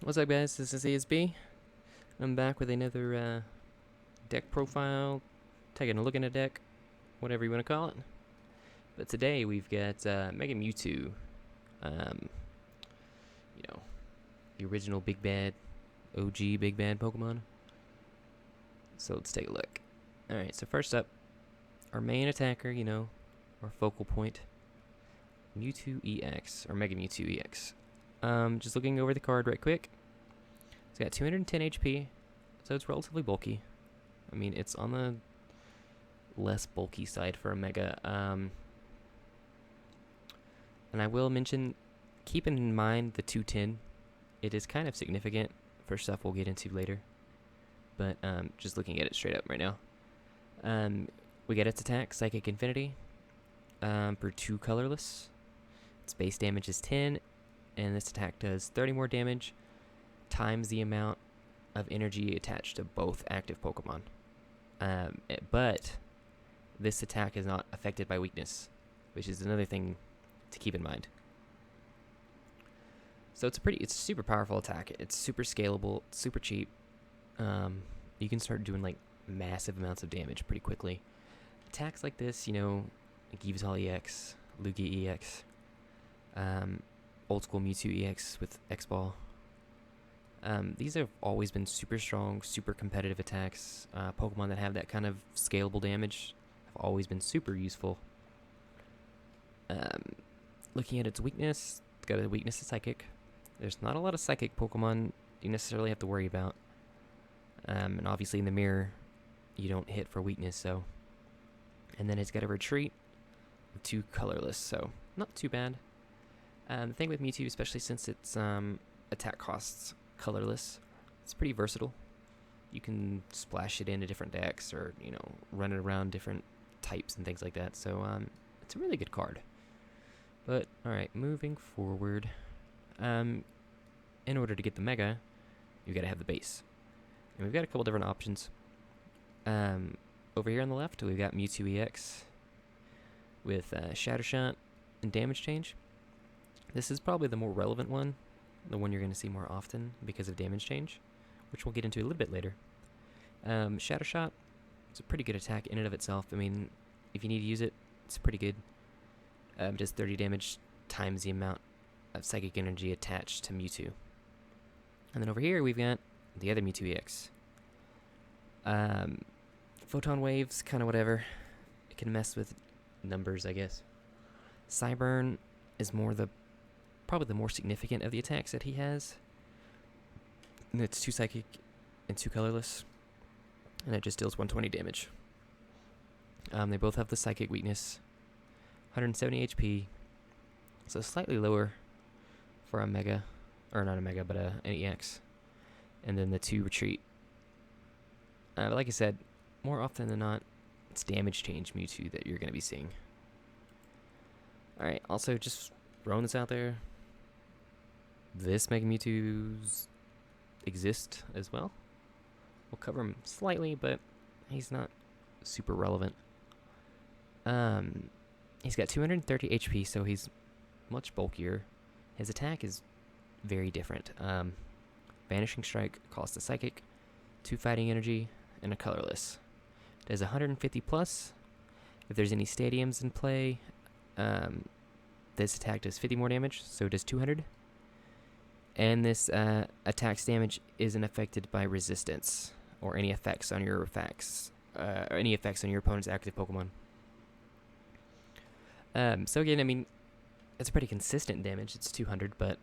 What's up, guys? This is ASB. I'm back with another deck profile, taking a look in a deck, whatever you want to call it. But today we've got Mega Mewtwo, um, you know, the original big bad, OG big bad Pokemon. So let's take a look. Alright, so first up, our main attacker, our focal point, Mewtwo EX, or Mega Mewtwo EX. Just looking over the card right quick. It's got 210 HP, so it's relatively bulky. I mean, it's on the less bulky side for a Mega. And I will mention, keep in mind the 210. It is kind of significant for stuff we'll get into later. But just looking at it straight up right now. We get its attack, Psychic Infinity, for 2 colorless. Its base damage is 10, and this attack does 30 more damage times the amount of energy attached to both active Pokemon. But this attack is not affected by weakness, which is another thing to keep in mind. So it's a super powerful attack. It's super scalable, super cheap. You can start doing like massive amounts of damage pretty quickly. Attacks like this, like Eeveeloutions EX, Lugia EX, old school Mewtwo EX with X-Ball. These have always been super strong, super competitive attacks. Pokemon that have that kind of scalable damage have always been super useful. Looking at its weakness, it's got a weakness to Psychic. There's not a lot of Psychic Pokemon you necessarily have to worry about. And obviously in the mirror, you don't hit for weakness, so. And then it's got a retreat with 2 colorless, so not too bad. The thing with Mewtwo, especially since its attack costs colorless, it's pretty versatile. You can splash it into different decks or, run it around different types and things like that. So it's a really good card. But, alright, moving forward. In order to get the Mega, you gotta have the base. And we've got a couple different options. Over here on the left, we've got Mewtwo EX with Shatter Shot and Damage Change. This is probably the more relevant one, the one you're going to see more often because of damage change, which we'll get into a little bit later. Shatter Shot, it's a pretty good attack in and of itself. I mean, if you need to use it, it's pretty good. Does 30 damage times the amount of psychic energy attached to Mewtwo. And then over here, we've got the other Mewtwo EX. Photon Waves, kind of whatever. It can mess with numbers, I guess. Cyburn is probably the more significant of the attacks that he has. And it's 2 psychic and 2 colorless, and it just deals 120 damage. They both have the psychic weakness, 170 HP, so slightly lower for a Mega, or not a Mega, but an EX. And then the 2 retreat. But like I said, more often than not, it's damage change Mewtwo that you're going to be seeing. Alright, also just throwing this out there, this Mega Mewtwo's exist as well. We'll cover him slightly, but he's not super relevant. He's got 230 HP, so he's much bulkier. His attack is very different. Vanishing Strike costs a Psychic, 2 Fighting Energy, and a colorless. Does 150 plus. If there's any stadiums in play, this attack does 50 more damage, so it does 200. And this attack's damage isn't affected by resistance or any effects on your opponent's active Pokemon. So again, I mean, it's pretty consistent damage. It's 200, but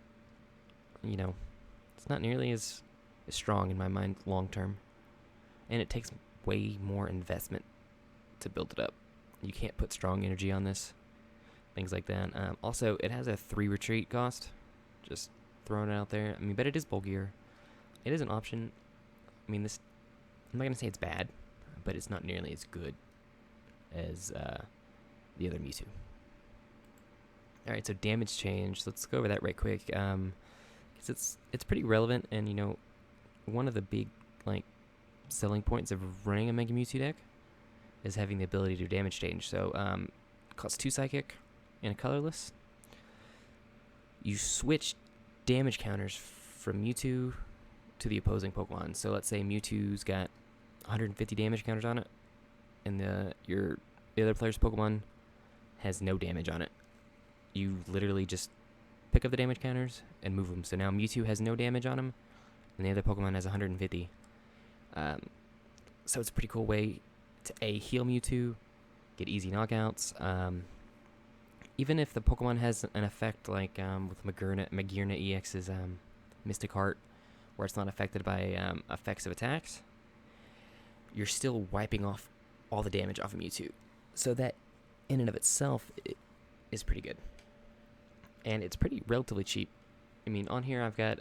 it's not nearly as strong in my mind long term, and it takes way more investment to build it up. You can't put strong energy on this, things like that. Also, it has a 3 retreat cost, just throwing it out there. I mean, but it is bulkier. It is an option. I mean, I'm not gonna say it's bad, but it's not nearly as good as the other Mewtwo. Alright, so damage change. Let's go over that right quick. Because it's pretty relevant, and one of the big selling points of running a Mega Mewtwo deck is having the ability to do damage change. So it costs 2 psychic and a colorless. You switch damage counters from Mewtwo to the opposing Pokemon. So let's say Mewtwo's got 150 damage counters on it, and the other player's Pokemon has no damage on it. You literally just pick up the damage counters and move them. So now Mewtwo has no damage on him, and the other Pokemon has 150. So it's a pretty cool way to heal Mewtwo, get easy knockouts. Even if the Pokemon has an effect like with Magearna EX's Mystic Heart, where it's not affected by effects of attacks, you're still wiping off all the damage off of Mewtwo. So that, in and of itself, is pretty good. And it's pretty relatively cheap. I mean, on here I've got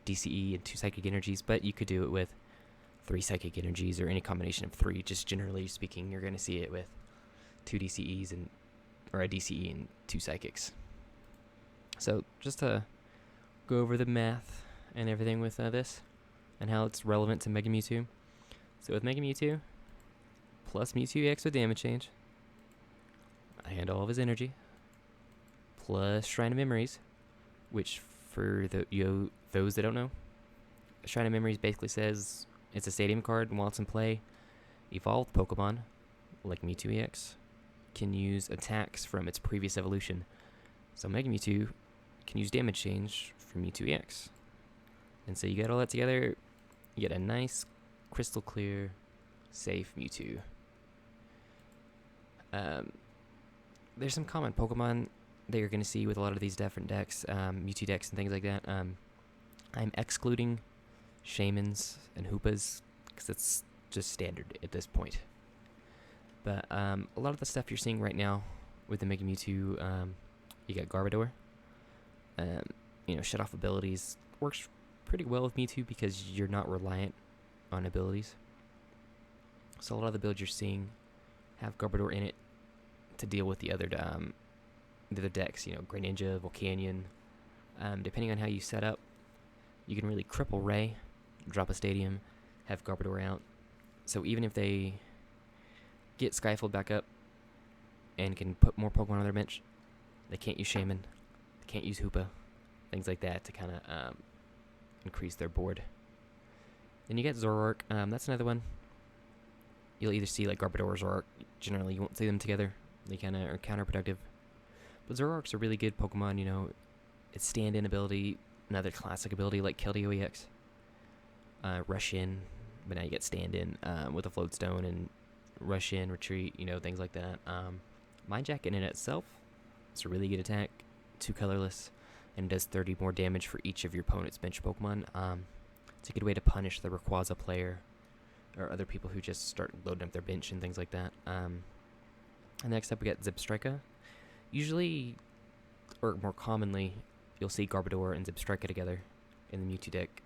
DCE and 2 Psychic Energies, but you could do it with 3 Psychic Energies or any combination of 3. Just generally speaking, you're going to see it with 2 DCEs or a DCE and 2 Psychics. So just to go over the math and everything with this and how it's relevant to Mega Mewtwo. So with Mega Mewtwo, plus Mewtwo EX with damage change, and all of his energy, plus Shrine of Memories, which for those that don't know, Shrine of Memories basically says it's a stadium card, and while it's in play, evolved Pokemon, like Mewtwo EX, can use attacks from its previous evolution. So Mega Mewtwo can use damage change from Mewtwo EX. And so you get all that together, you get a nice, crystal clear, safe Mewtwo. There's some common Pokemon that you're going to see with a lot of these different decks, Mewtwo decks and things like that. I'm excluding Shaymins and Hoopas because it's just standard at this point. But a lot of the stuff you're seeing right now with the Mega Mewtwo, you got Garbodor. Shut off abilities works pretty well with Mewtwo because you're not reliant on abilities. So a lot of the builds you're seeing have Garbodor in it to deal with the other decks, Greninja, Volcanion. Depending on how you set up, you can really cripple Ray, drop a stadium, have Garbodor out. So even if they get Skyfilled back up and can put more Pokemon on their bench, they can't use Shaymin, they can't use Hoopa, things like that to kind of increase their board. Then you get Zoroark. That's another one. You'll either see like Garbodor or Zoroark. Generally, you won't see them together. They kind of are counterproductive. But Zoroark's a really good Pokemon, its stand-in ability, another classic ability like Keldeo EX. Rush in, but now you get stand-in with a Float Stone and rush in, retreat, things like that. Mind Jacket in itself, it's a really good attack, 2 colorless, and does 30 more damage for each of your opponent's bench Pokemon. It's a good way to punish the Rayquaza player or other people who just start loading up their bench and things like that. And next up we got Zebstrika. Usually, or more commonly, you'll see Garbodor and Zebstrika together in the Mewtwo deck.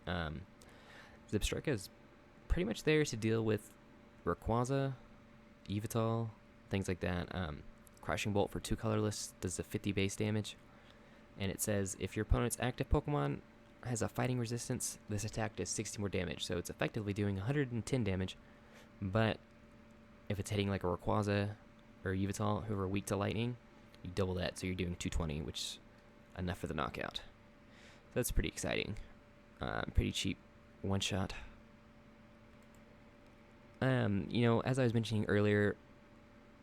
Zebstrika is pretty much there to deal with Rayquaza, Eevee, things like that. Crashing Bolt for 2 colorless does a 50 base damage. And it says if your opponent's active Pokemon has a fighting resistance, this attack does 60 more damage. So it's effectively doing 110 damage. But if it's hitting like a Rayquaza or Eevee who are weak to lightning, you double that, so you're doing 220, which is enough for the knockout. So that's pretty exciting. Pretty cheap one-shot. As I was mentioning earlier,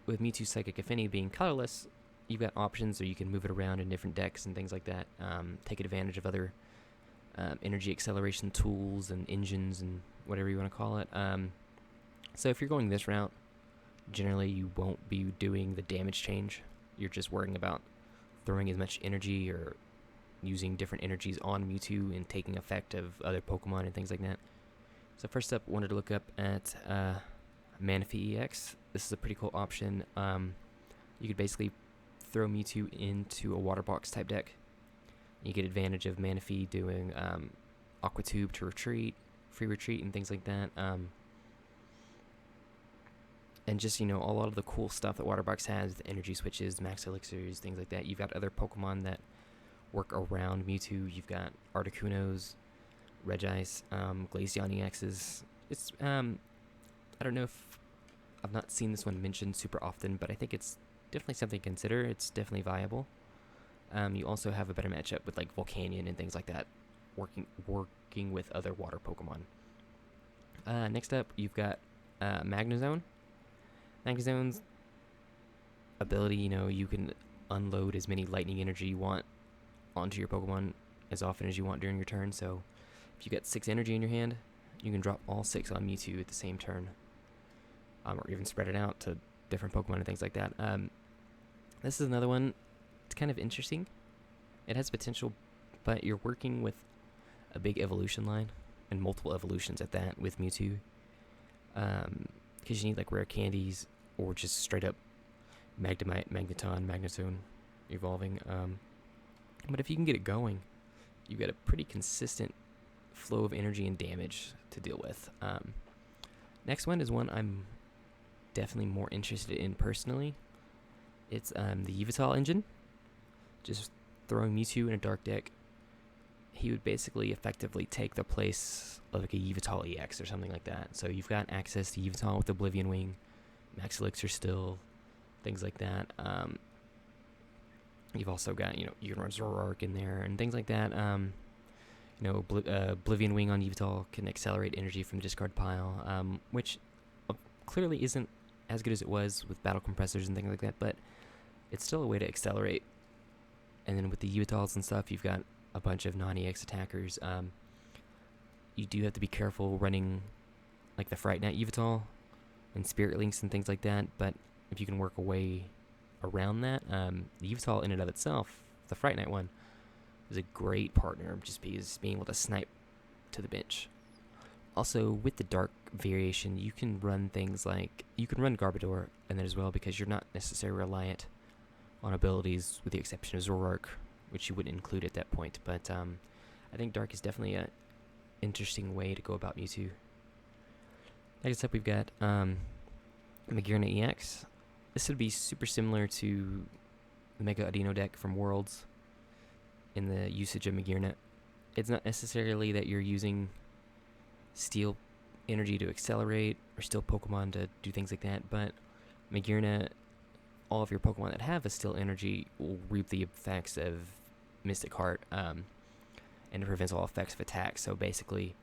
with Mewtwo Psychic Affinity being colorless, you've got options, or you can move it around in different decks and things like that. Take advantage of other energy acceleration tools and engines and whatever you want to call it. So if you're going this route, generally you won't be doing the damage change. You're just worrying about throwing as much energy or using different energies on Mewtwo and taking effect of other Pokemon and things like that. So first up, wanted to look up at Manaphy EX. This is a pretty cool option. You could basically throw Mewtwo into a water box type deck. You get advantage of Manaphy doing Aqua Tube to retreat, free retreat, and things like that. And just, a lot of the cool stuff that Waterbox has, the energy switches, max elixirs, things like that. You've got other Pokemon that work around Mewtwo. You've got Articunos, Regice, Glaceon EXs. It's, I don't know if, I've not seen this one mentioned super often, but I think it's definitely something to consider. It's definitely viable. You also have a better matchup with like Volcanion and things like that working with other water Pokemon. Next up, you've got Magnezone. Magnezone's ability, you can unload as many lightning energy you want onto your Pokemon as often as you want during your turn. So if you get 6 energy in your hand, you can drop all 6 on Mewtwo at the same turn, or even spread it out to different Pokemon and things like that. This is another one. It's kind of interesting. It has potential, but you're working with a big evolution line and multiple evolutions at that with Mewtwo, because you need like rare candies or just straight up Magnemite, Magneton, Magnezone evolving. But if you can get it going, you've got a pretty consistent flow of energy and damage to deal with. Next one is one I'm definitely more interested in personally. It's the Yveltal engine. Just throwing Mewtwo in a dark deck, he would basically effectively take the place of like a Yveltal EX or something like that. So you've got access to Yveltal with Oblivion Wing, Max Elixir still, things like that. You've also got, you can run Zoroark in there and things like that. Oblivion Wing on Yveltal can accelerate energy from discard pile, which clearly isn't as good as it was with battle compressors and things like that, but it's still a way to accelerate. And then with the Yveltals and stuff, you've got a bunch of non-EX attackers. You do have to be careful running like the Fright Knight Yveltal and Spirit Links and things like that, but if you can work a way around that, the Yveltal in and of itself, the Fright Knight one, is a great partner just because being able to snipe to the bench. Also, with the dark variation, you can run things like, you can run Garbodor in there as well, because you're not necessarily reliant on abilities, with the exception of Zoroark, which you wouldn't include at that point. But I think dark is definitely an interesting way to go about Mewtwo. Next up, we've got Magearna EX. This would be super similar to the Mega Audino deck from Worlds in the usage of Magearna. It's not necessarily that you're using Steel energy to accelerate or Steel Pokemon to do things like that, but Magearna, all of your Pokemon that have a Steel energy will reap the effects of Mystic Heart, and it prevents all effects of attack. So basically,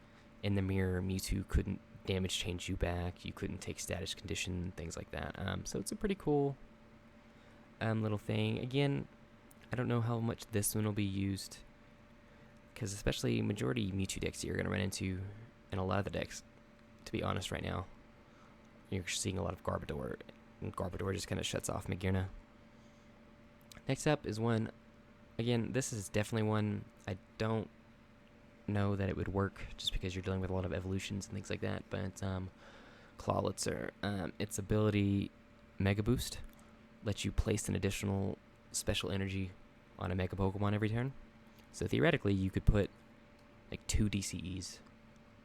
in the mirror, Mewtwo couldn't damage change you back, you couldn't take status condition, things like that. So it's a pretty cool little thing. Again, I don't know how much this one will be used, because especially majority Mewtwo decks you're going to run into in a lot of the decks, to be honest right now, you're seeing a lot of Garbodor, and Garbodor just kind of shuts off Magearna. Next up is one, again, this is definitely one I don't know that it would work just because you're dealing with a lot of evolutions and things like that, but Clawlitzer, its ability Mega Boost lets you place an additional special energy on a Mega Pokemon every turn. So theoretically, you could put like 2 DCEs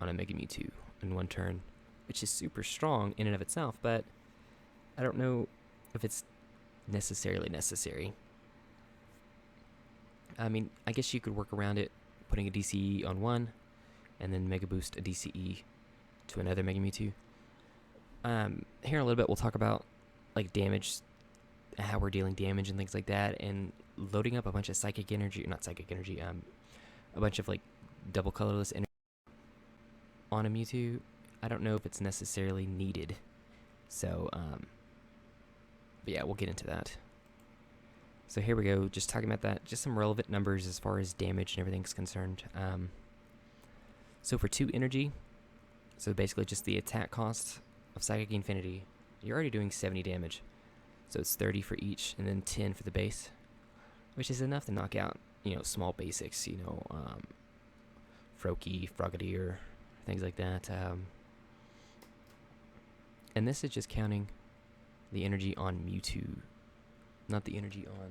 on a Mega Mewtwo in one turn, which is super strong in and of itself, but I don't know if it's necessarily necessary. I mean, I guess you could work around it, putting a DCE on one, and then Mega Boost a DCE to another Mega Mewtwo. Here in a little bit, we'll talk about like damage, how we're dealing damage and things like that, and loading up a bunch of psychic energy, not psychic energy, a bunch of like double colorless energy on a Mewtwo. I don't know if it's necessarily needed. So, but yeah, we'll get into that. So here we go, just talking about that, just some relevant numbers as far as damage and everything's concerned. So for 2 energy, so basically just the attack cost of Psychic Infinity, you're already doing 70 damage. So it's 30 for each, and then 10 for the base, which is enough to knock out, small basics, Froakie, Frogadier, things like that. And this is just counting the energy on Mewtwo, not the energy on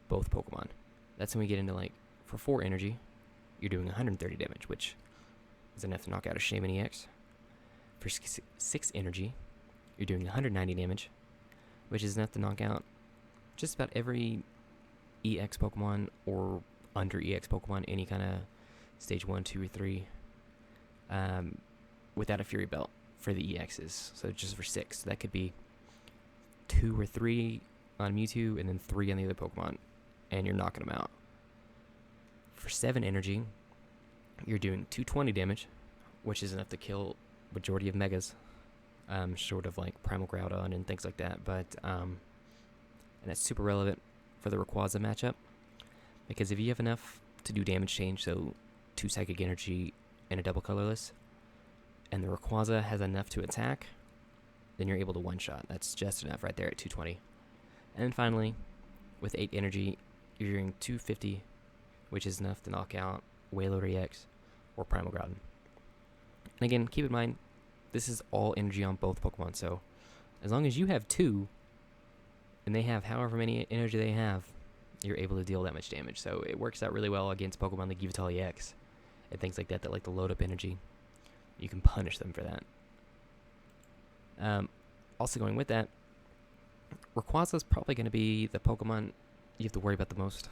both Pokemon. That's when we get into like, for 4 energy, you're doing 130 damage, which is enough to knock out a Shaman EX. For 6 energy, you're doing 190 damage, which is enough to knock out just about every EX Pokemon or under EX Pokemon, any kind of stage 1, 2, or 3, without a Fury Belt for the EXs. So just for 6, so that could be 2 or 3 on Mewtwo and then 3 on the other Pokemon, and you're knocking them out. For 7 energy, you're doing 220 damage, which is enough to kill majority of megas, short of like Primal Groudon and things like that. But and that's super relevant for the Rayquaza matchup, because if you have enough to do damage change, so 2 Psychic Energy and a double colorless, and the Rayquaza has enough to attack, then you're able to one-shot. That's just enough right there at 220. And then finally, with 8 energy, you're doing 250, which is enough to knock out Wailord EX or Primal Groudon. And again, keep in mind, this is all energy on both Pokemon, so as long as you have 2, and they have however many energy they have, you're able to deal that much damage. So it works out really well against Pokemon like Eeveeloutions EX and things like that that like to load up energy. You can punish them for that. Also going with that, Rayquaza is probably going to be the Pokemon you have to worry about the most.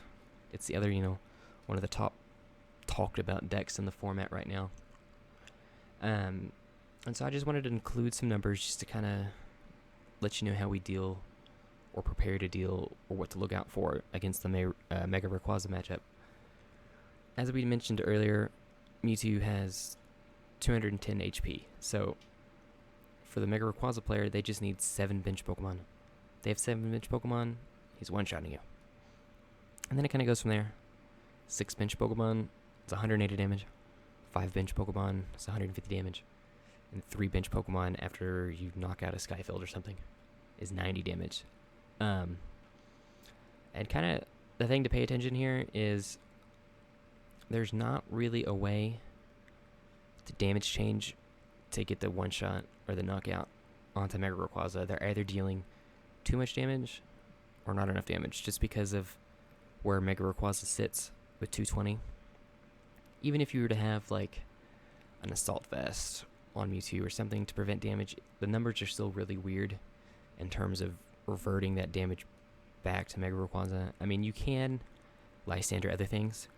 It's the other, one of the top talked about decks in the format right now. And so I just wanted to include some numbers just to kind of let you know how we deal or prepare to deal or what to look out for against the Mega Rayquaza matchup. As we mentioned earlier, Mewtwo has 210 HP. So for the Mega Rayquaza player, they just need 7 bench Pokemon. If they have 7 bench Pokemon, he's one-shotting you. And then it kind of goes from there. 6 bench Pokemon is 180 damage. 5 bench Pokemon is 150 damage. And 3 bench Pokemon after you knock out a Skyfield or something is 90 damage. And kind of the thing to pay attention here is there's not really a way to damage change to get the one-shot or the knockout onto Mega Rayquaza. They're either dealing too much damage or not enough damage, just because of where Mega Rayquaza sits with 220. Even if you were to have like an Assault Vest on Mewtwo or something to prevent damage, the numbers are still really weird in terms of reverting that damage back to Mega Rayquaza. I mean, you can Lysander other things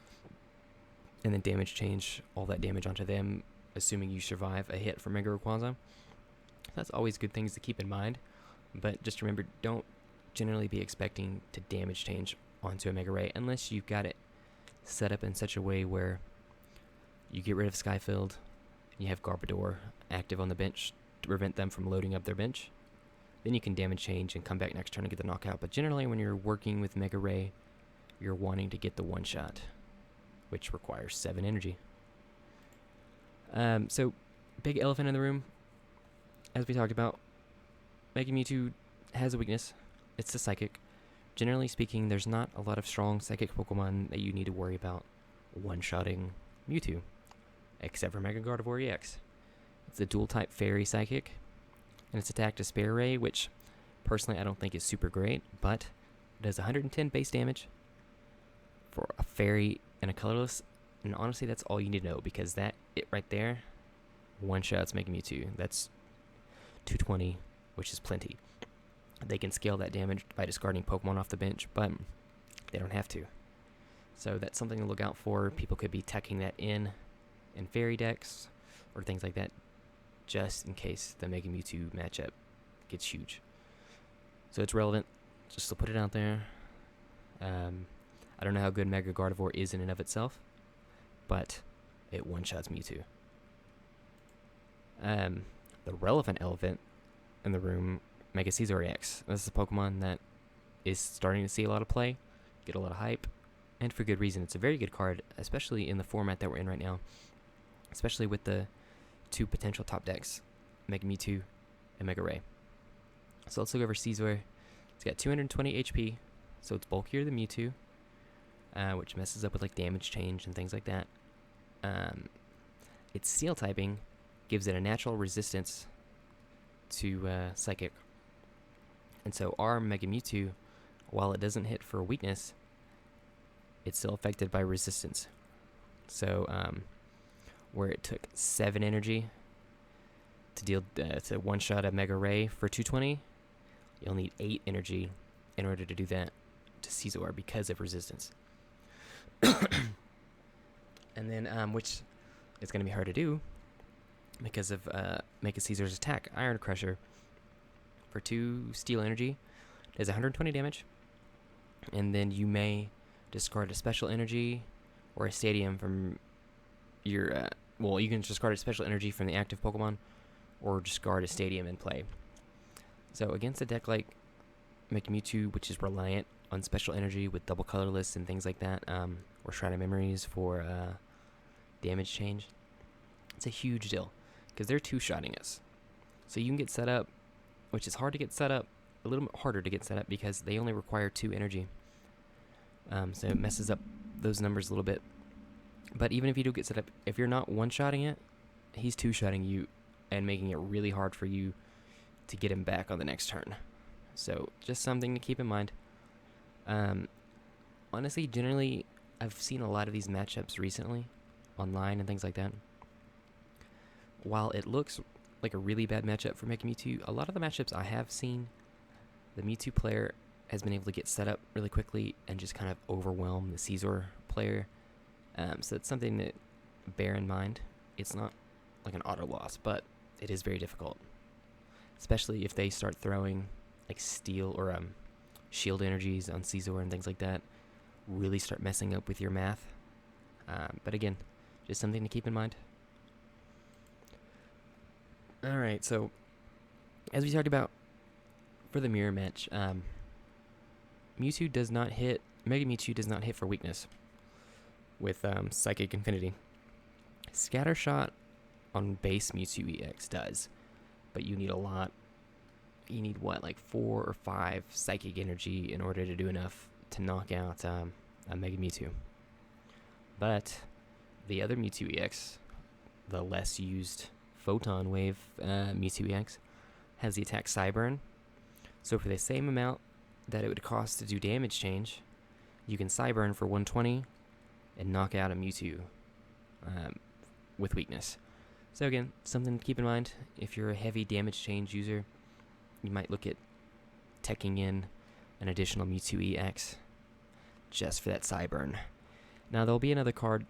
and then damage change all that damage onto them, assuming you survive a hit from Mega Rayquaza. That's always good things to keep in mind, but just remember, don't generally be expecting to damage change onto a Mega Ray unless you've got it set up in such a way where you get rid of Skyfield, you have Garbodor active on the bench to prevent them from loading up their bench. Then you can damage change and come back next turn and get the knockout. But generally, when you're working with Mega Ray, you're wanting to get the one-shot, which requires 7 energy. So, big elephant in the room, as we talked about, Mega Mewtwo has a weakness. It's the Psychic. Generally speaking, there's not a lot of strong Psychic Pokemon that you need to worry about one-shotting Mewtwo, except for Mega Gardevoir EX. It's a dual-type Fairy Psychic, and its attack to Spare Ray, which personally I don't think is super great, but it does 110 base damage for a Fairy and a colorless, and honestly that's all you need to know, because that it right there one-shots Mega Mewtwo. That's 220, which is plenty. They can scale that damage by discarding Pokemon off the bench, but they don't have to. So that's something to look out for. People could be teching that in Fairy decks or things like that, just in case the Mega Mewtwo matchup gets huge. So it's relevant, just to put it out there. I don't know how good Mega Gardevoir is in and of itself, but it one-shots Mewtwo. The relevant elephant in the room, Mega Caesar EX. This is a Pokemon that is starting to see a lot of play, get a lot of hype, and for good reason. It's a very good card, especially in the format that we're in right now, especially with the 2 potential top decks, Mega Mewtwo and Mega Ray. So let's look over Caesar. It's got 220 HP, so it's bulkier than Mewtwo, which messes up with like damage change and things like that. Its Steel typing gives it a natural resistance to Psychic. And so our Mega Mewtwo, while it doesn't hit for weakness, it's still affected by resistance. So where it took 7 energy to deal to one-shot a Mega Ray for 220, you'll need 8 energy in order to do that to Caesar because of resistance. And then, which is going to be hard to do because of Mega Caesar's attack, Iron Crusher, for 2 steel energy, does 120 damage, and then you may discard a special energy or a stadium from your well, you can discard a special energy from the active Pokemon, or discard a stadium in play. So against a deck like Mewtwo, which is reliant on special energy with double colorless and things like that, or Shrine of Memories for damage change, it's a huge deal because they're two-shotting us. So you can get set up, which is hard to get set up, a little bit harder to get set up because they only require 2 energy. So it messes up those numbers a little bit. But even if you do get set up, if you're not one-shotting it, he's two-shotting you and making it really hard for you to get him back on the next turn. So just something to keep in mind. Honestly, generally, I've seen a lot of these matchups recently, online and things like that. While it looks like a really bad matchup for Mega Mewtwo, a lot of the matchups I have seen, the Mewtwo player has been able to get set up really quickly and just kind of overwhelm the Scizor player. So it's something to bear in mind. It's not like an auto loss, but it is very difficult, especially if they start throwing like steel or shield energies on Scizor and things like that. Really start messing up with your math. But again, just something to keep in mind. Alright, so as we talked about for the mirror match, Mewtwo does not hit, Mega Mewtwo does not hit for weakness with Psychic Infinity. Scattershot on base Mewtwo EX does, but you need a lot. You need what, like 4 or 5 Psychic Energy in order to do enough to knock out a Mega Mewtwo. But the other Mewtwo EX, the less used Photon Wave Mewtwo EX, has the attack Psyburn. So for the same amount that it would cost to do damage change, you can Psyburn for 120 and knock out a Mewtwo with weakness. So again, something to keep in mind. If you're a heavy damage change user, you might look at teching in an additional Mewtwo EX just for that Psyburn. Now there'll be another card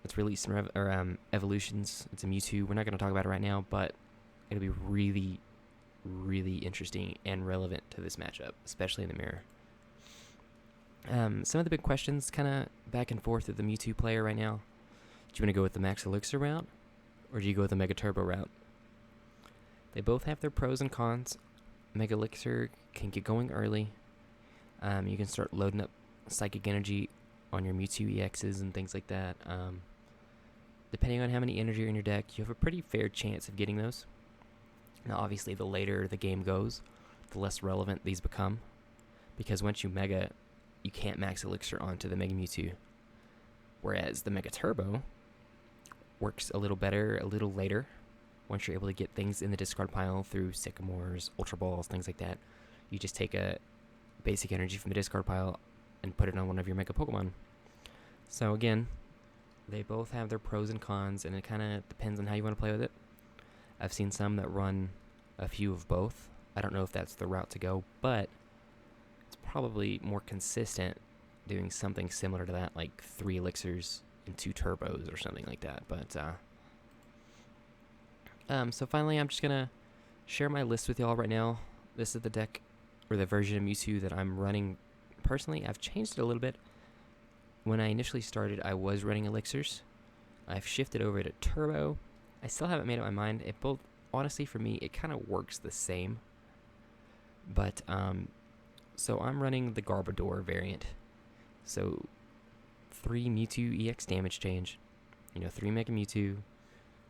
that's released in Eeveeloutions. It's a Mewtwo. We're not going to talk about it right now, but it'll be really, really interesting and relevant to this matchup, especially in the mirror. Some of the big questions kind of back and forth with the Mewtwo player right now. Do you want to go with the Max Elixir route, or do you go with the Mega Turbo route? They both have their pros and cons. Mega Elixir can get going early. You can start loading up Psychic Energy on your Mewtwo EXs and things like that. Depending on how many energy are in your deck, you have a pretty fair chance of getting those. Now, obviously, the later the game goes, the less relevant these become, because once you Mega, you can't Max Elixir onto the Mega Mewtwo. Whereas the Mega Turbo works a little better a little later, once you're able to get things in the discard pile through Sycamores, Ultra Balls, things like that. You just take a basic energy from the discard pile and put it on one of your Mega Pokemon. So again, they both have their pros and cons, and it kind of depends on how you want to play with it. I've seen some that run a few of both. I don't know if that's the route to go, but it's probably more consistent doing something similar to that, like 3 Elixirs and 2 Turbos or something like that. But so finally, I'm just gonna share my list with y'all right now. This is the deck, or the version of Mewtwo that I'm running personally. I've changed it a little bit. When I initially started, I was running Elixirs. I've shifted over to Turbo. I still haven't made up my mind. It both, honestly, for me, it kind of works the same. But, so I'm running the Garbodor variant. So, 3 Mewtwo EX damage change. 3 Mega Mewtwo,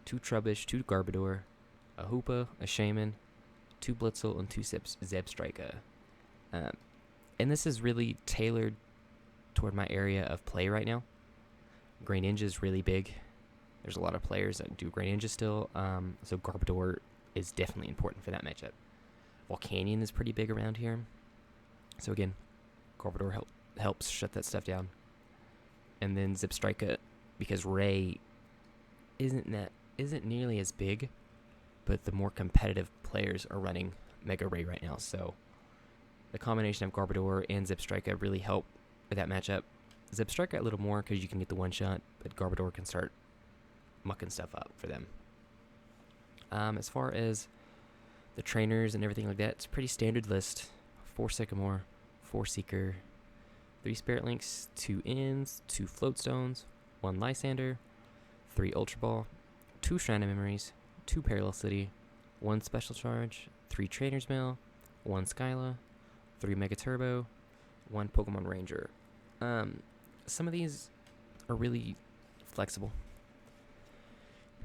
2 Trubbish, 2 Garbodor, a Hoopa, a Shaman, 2 Blitzel, and 2 Zebstrika. And this is really tailored toward my area of play right now. Great Ninja is really big. There's a lot of players that do Great Ninja still, so Garbodor is definitely important for that matchup. Volcanion is pretty big around here. So again, Garbodor helps shut that stuff down. And then Zebstrika, because Ray isn't nearly as big, but the more competitive players are running Mega Ray right now. So the combination of Garbodor and Zebstrika really help with that matchup. Zebstrika a little more because you can get the one-shot, but Garbodor can start mucking stuff up for them. As far as the trainers and everything like that, it's a pretty standard list. 4 Sycamore, 4 Seeker, 3 Spirit Links, 2 Inns, 2 Floatstones, 1 Lysander, 3 Ultra Ball, 2 Shrine of Memories, 2 Parallel City, 1 Special Charge, 3 Trainer's Mail, 1 Skyla, 3 Mega Turbo, 1 Pokemon Ranger. Some of these are really flexible.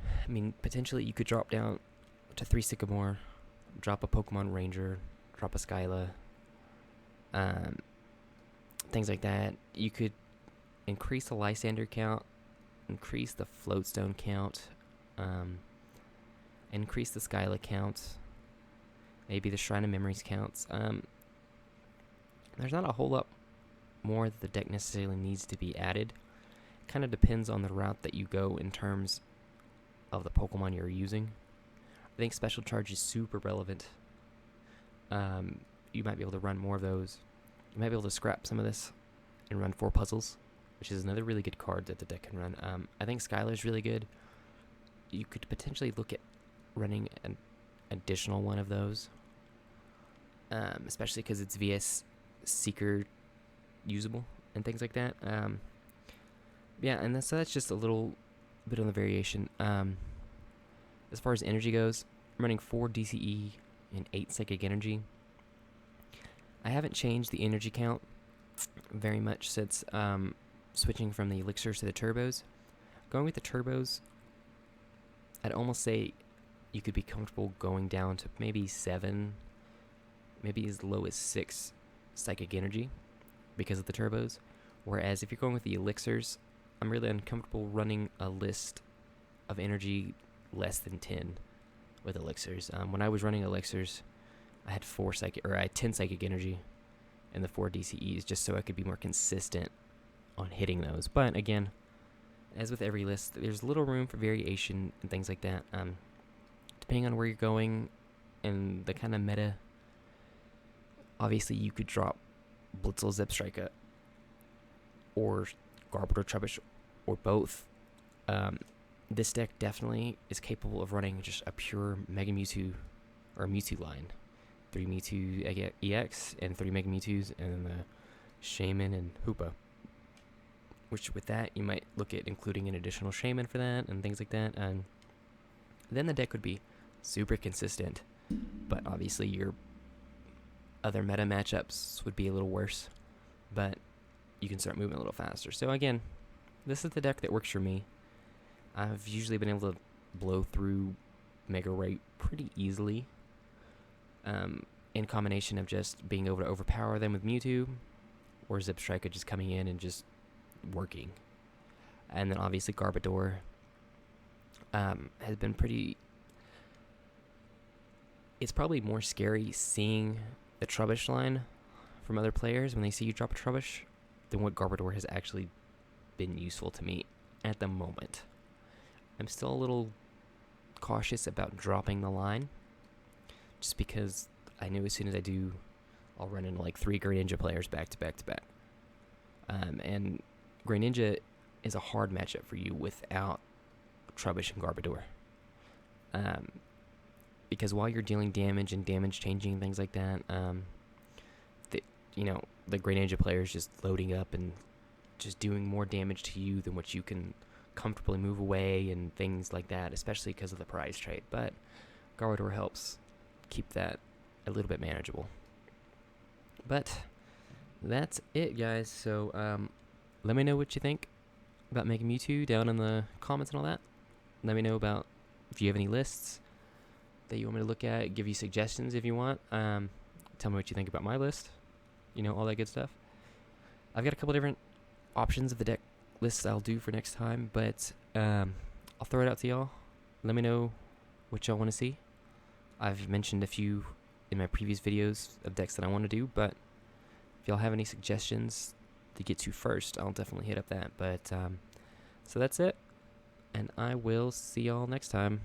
I mean, potentially you could drop down to 3 Sycamore, drop a Pokemon Ranger, drop a Skyla, things like that. You could increase the Lysander count, increase the Floatstone count, increase the Skyla count, maybe the Shrine of Memories counts. There's not a whole lot more that the deck necessarily needs to be added. It kind of depends on the route that you go in terms of the Pokemon you're using. I think Special Charge is super relevant. You might be able to run more of those. You might be able to scrap some of this and run 4 puzzles, which is another really good card that the deck can run. I think Skylar's really good. You could potentially look at running an additional one of those, especially because it's VS Seeker usable and things like that. Yeah, and so that's just a little bit on the variation. As far as energy goes, I'm running 4 DCE and 8 Psychic Energy. I haven't changed the energy count very much since switching from the Elixirs to the Turbos. Going with the Turbos, I'd almost say you could be comfortable going down to maybe 7, maybe as low as 6 Psychic Energy because of the Turbos. Whereas if you're going with the Elixirs, I'm really uncomfortable running a list of energy less than 10 with Elixirs. When I was running Elixirs, I had 10 Psychic Energy and the 4 DCEs just so I could be more consistent on hitting those. But again, as with every list, there's little room for variation and things like that. Depending on where you're going and the kind of meta, obviously you could drop Blitzel Zebstrika or Garbodor Trubbish or both. This deck definitely is capable of running just a pure Mega Mewtwo or Mewtwo line. 3 Mewtwo EX and 3 Mega Mewtwo's and the Shaman and Hoopa. Which with that, you might look at including an additional Shaman for that and things like that. And then the deck would be super consistent. But obviously your other meta matchups would be a little worse. But you can start moving a little faster. So again, this is the deck that works for me. I've usually been able to blow through Mega Ray pretty easily. In combination of just being able to overpower them with Mewtwo, or Zebstrika just coming in and just working. And then obviously Garbodor has been pretty... It's probably more scary seeing the Trubbish line from other players when they see you drop a Trubbish than what Garbodor has actually been useful to me at the moment. I'm still a little cautious about dropping the line, just because I know as soon as I do, I'll run into like 3 Greninja players back to back to back. And Greninja is a hard matchup for you without Trubbish and Garbodor. Because while you're dealing damage and damage changing and things like that, the Greninja player is just loading up and just doing more damage to you than what you can comfortably move away and things like that, especially because of the prize trait. But Garbodor helps keep that a little bit manageable. But that's it, guys. So let me know what you think about Mega Mewtwo down in the comments and all that. Let me know about if you have any lists that you want me to look at. Give you suggestions if you want. Tell me what you think about my list. All that good stuff. I've got a couple different options of the deck lists I'll do for next time, but I'll throw it out to y'all. Let me know what y'all want to see. I've mentioned a few in my previous videos of decks that I want to do, but if y'all have any suggestions to get to first, I'll definitely hit up that. But so that's it, and I will see y'all next time.